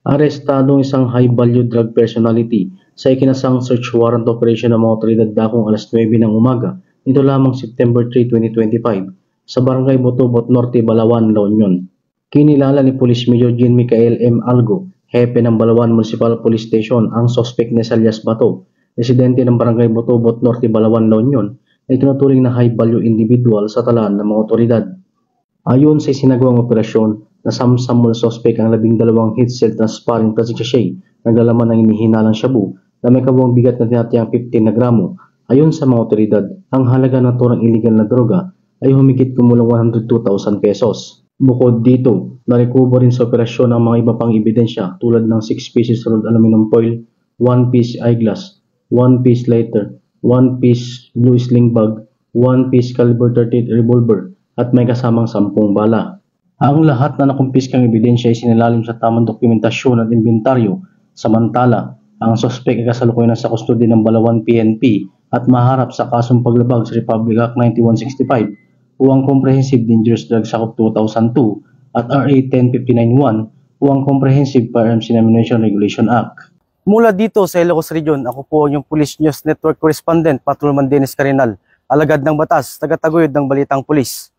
Arestado ang isang high-value drug personality sa ikinasang search warrant operation ng mga otoridad dakong alas 9 ng umaga nito lamang September 3, 2025 sa Barangay Botobot Norte, Balawan, La Union. Kinilala ni Police Major Jean Michael M. Algo, hepe ng Balawan Municipal Police Station, ang suspect na Elias Bato, residente ng Barangay Botobot Norte, Balawan, La Union, ay tinuturing na high-value individual sa talaan ng mga otoridad. Ayon sa isinagawang operasyon, nasamsam mula suspect ang 12 heat cell transparent plastic sachet na naglalaman ng inihinalang shabu na may kabuang bigat na tinatayang 15 na gramo. Ayon sa mga otoridad, ang halaga ng turang illegal na droga ay humigit kumulang 102,000 pesos. Bukod dito, narekubo rin sa operasyon ang mga iba pang ebidensya tulad ng 6 pieces rolled aluminum foil, 1 piece eyeglass, 1 piece lighter, 1 piece blue sling bag, 1 piece caliber 38 revolver at may kasamang 10 bala. Ang lahat na nakumpiskang ebidensya ay sinalalim sa tamang dokumentasyon at inventaryo. Samantala, ang suspect ay kasalukuyan sa kustodiya ng Balawan PNP at maharap sa kasong paglabag sa Republic Act 9165 o ang Comprehensive Dangerous Drugs Act of 2002 at RA 10591 o ang Comprehensive Firearms and Ammunition Regulation Act. Mula dito sa Ilocos Region, ako po yung Police News Network Correspondent, Patrolman Dennis Carinal, alagad ng batas, tagataguyod ng Balitang Pulis.